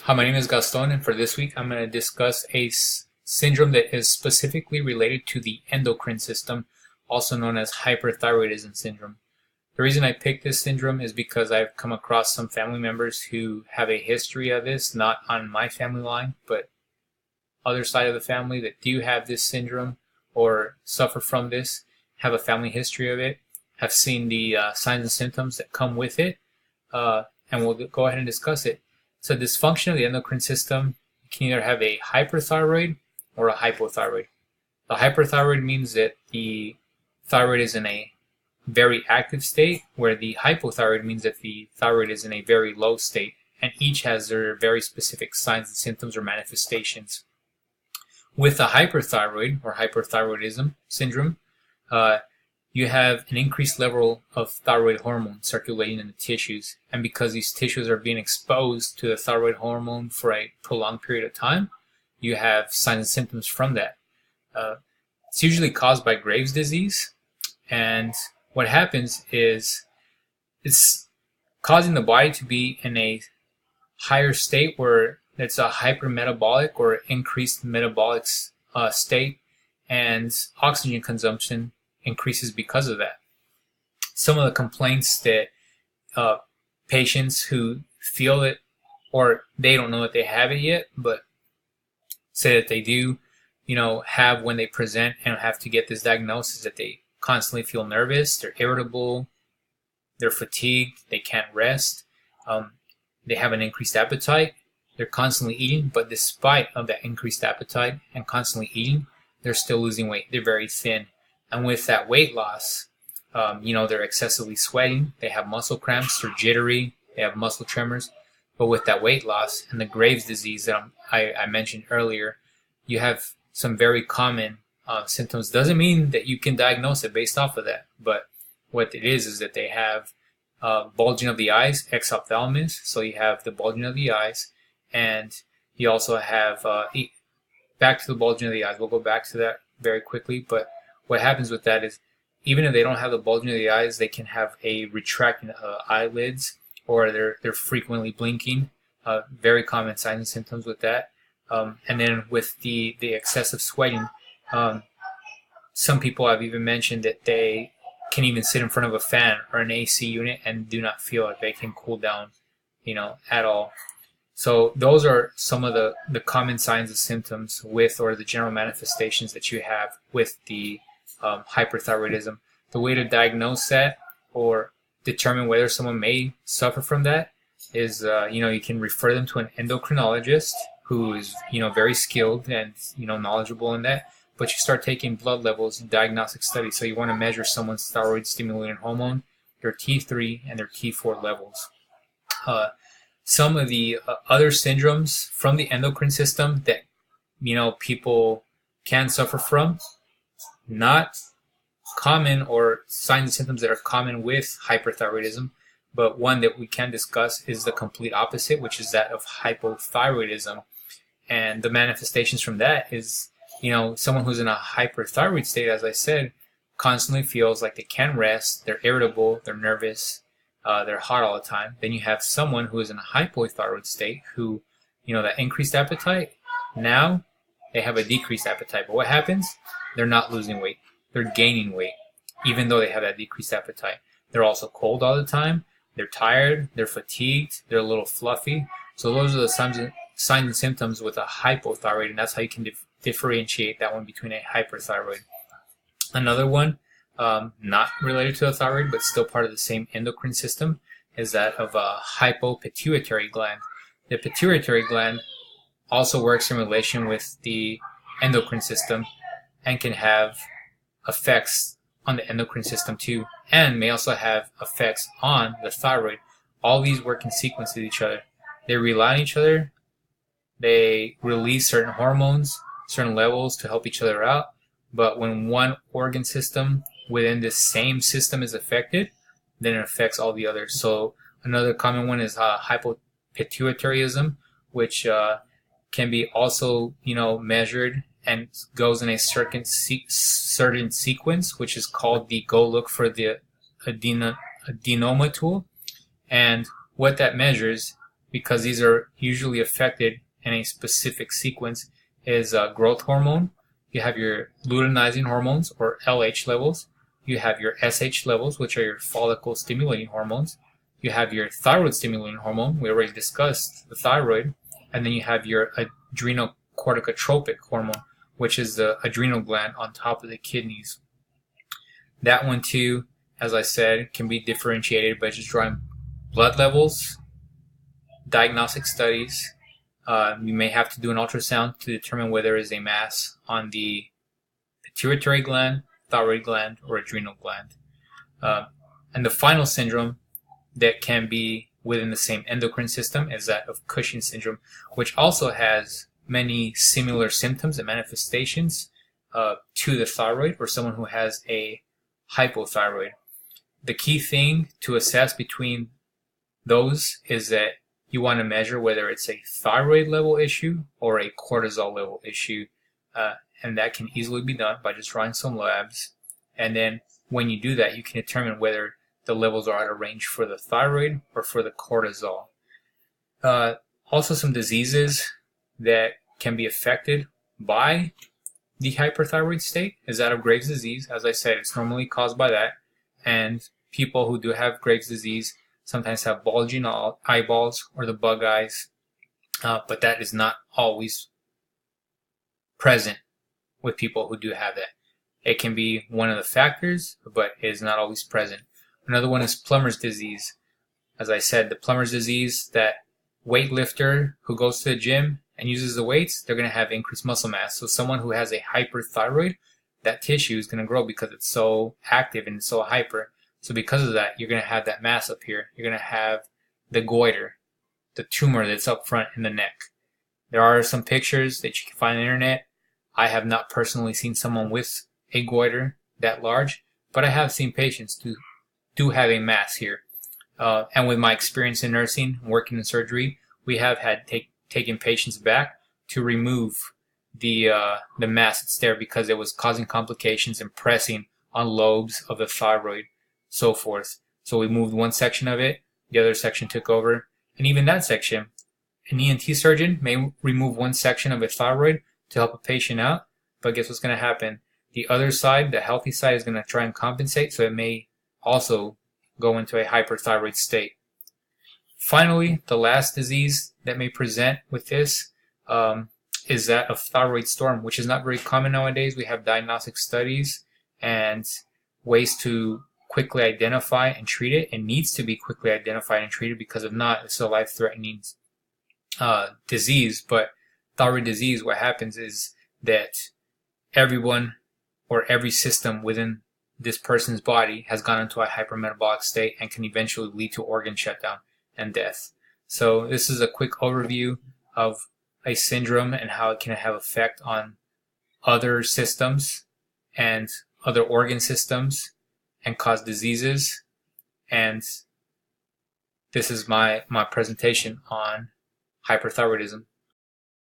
Hi, my name is Gaston, and for this week, I'm going to discuss a syndrome that is specifically related to the endocrine system, also known as hyperthyroidism syndrome. The reason I picked this syndrome is because I've come across some family members who have a history of this, not on my family line, but other side of the family that do have this syndrome or suffer from this, have a family history of it, have seen the signs and symptoms that come with it, and we'll go ahead and discuss it. So dysfunction of the endocrine system, you can either have a hyperthyroid or a hypothyroid. The hyperthyroid means that the thyroid is in a very active state, where the hypothyroid means that the thyroid is in a very low state, and each has their very specific signs and symptoms or manifestations. With the hyperthyroid or hyperthyroidism syndrome, you have an increased level of thyroid hormone circulating in the tissues. And because these tissues are being exposed to the thyroid hormone for a prolonged period of time, you have signs and symptoms from that. It's usually caused by Graves' disease. And what happens is it's causing the body to be in a higher state where it's a hypermetabolic or increased metabolic state, and oxygen consumption increases because of that. Some of the complaints that patients who feel it, or they don't know that they have it yet, but say that they do, have when they present and have to get this diagnosis, that they constantly feel nervous, they're irritable, they're fatigued, they can't rest, they have an increased appetite, they're constantly eating, but despite of that increased appetite and constantly eating, they're still losing weight. They're very thin. And with that weight loss, they're excessively sweating, they have muscle cramps, they're jittery, they have muscle tremors. But with that weight loss and the Graves' disease that I mentioned earlier, you have some very common symptoms. Doesn't mean that you can diagnose it based off of that, but what it is that they have bulging of the eyes, exophthalmos, so you have the bulging of the eyes, and you also have, back to the bulging of the eyes, we'll go back to that very quickly, but what happens with that is, even if they don't have the bulging of the eyes, they can have a retracting eyelids, or they're frequently blinking. Very common signs and symptoms with that. And then with the excessive sweating, some people have even mentioned that they can even sit in front of a fan or an AC unit and do not feel like they can cool down, at all. So those are some of the common signs and symptoms with, or the general manifestations that you have with the hyperthyroidism. The way to diagnose that or determine whether someone may suffer from that is, you can refer them to an endocrinologist who is, very skilled and, knowledgeable in that. But you start taking blood levels in diagnostic studies. So you want to measure someone's thyroid stimulating hormone, their T3 and their T4 levels. Some of the other syndromes from the endocrine system that, people can suffer from, not common, or signs and symptoms that are common with hyperthyroidism, but one that we can discuss is the complete opposite, which is that of hypothyroidism. And the manifestations from that is, someone who's in a hyperthyroid state, as I said, constantly feels like they can't rest, they're irritable, they're nervous, they're hot all the time. Then you have someone who is in a hypothyroid state who, that increased appetite, now they have a decreased appetite. But what happens? They're not losing weight. They're gaining weight, even though they have that decreased appetite. They're also cold all the time. They're tired. They're fatigued. They're a little fluffy. So those are the signs and symptoms with a hypothyroid, and that's how you can differentiate that one between a hyperthyroid. Another one, not related to the thyroid, but still part of the same endocrine system, is that of a hypopituitary gland. The pituitary gland also works in relation with the endocrine system and can have effects on the endocrine system too, and may also have effects on the thyroid. All these work in sequence with each other. They rely on each other. They release certain hormones, certain levels to help each other out. But when one organ system within this same system is affected, then it affects all the others. So another common one is hypopituitarism, which can be also, measured and goes in a certain sequence, which is called the go look for the adenoma tool. And what that measures because these are usually affected in a specific sequence, is growth hormone. You have your luteinizing hormones, or LH levels. You have your SH levels, which are your follicle stimulating hormones. You have your thyroid stimulating hormone. We already discussed the thyroid. And then you have your adrenocorticotropic hormone, which is the adrenal gland on top of the kidneys. That one too, as I said, can be differentiated by just drawing blood levels, diagnostic studies. You may have to do an ultrasound to determine whether there is a mass on the pituitary gland, thyroid gland, or adrenal gland. And the final syndrome that can be within the same endocrine system is that of Cushing's syndrome, which also has many similar symptoms and manifestations to the thyroid, or someone who has a hypothyroid. The key thing to assess between those is that you want to measure whether it's a thyroid level issue or a cortisol level issue, and that can easily be done by just drawing some labs. And then when you do that, you can determine whether the levels are out of range for the thyroid or for the cortisol. Also, some diseases that can be affected by the hyperthyroid state is that of Graves' disease. As I said, it's normally caused by that, and people who do have Graves' disease sometimes have bulging eyeballs or the bug eyes, but that is not always present with people who do have that. It can be one of the factors, but it is not always present. Another one is plumber's disease. As I said, the plumber's disease, that weightlifter who goes to the gym and uses the weights, they're going to have increased muscle mass. So someone who has a hyperthyroid, that tissue is going to grow because it's so active and so hyper. So because of that, you're going to have that mass up here. You're going to have the goiter, the tumor that's up front in the neck. There are some pictures that you can find on the internet. I have not personally seen someone with a goiter that large, but I have seen patients who do have a mass here. And with my experience in nursing, working in surgery, we have had taken patients back to remove the mass that's there because it was causing complications and pressing on lobes of the thyroid, so forth. So we moved one section of it, the other section took over, and even that section, an ENT surgeon may remove one section of a thyroid to help a patient out, but guess what's going to happen? The other side, the healthy side, is going to try and compensate, so it may also go into a hyperthyroid state. Finally, the last disease that may present with this is that of thyroid storm, which is not very common nowadays. We have diagnostic studies and ways to quickly identify and treat it. It needs to be quickly identified and treated because if not, it's a life-threatening disease. But thyroid disease, what happens is that everyone or every system within this person's body has gone into a hypermetabolic state and can eventually lead to organ shutdown and death. So this is a quick overview of a syndrome and how it can have effect on other systems and other organ systems and cause diseases. And this is my presentation on hyperthyroidism.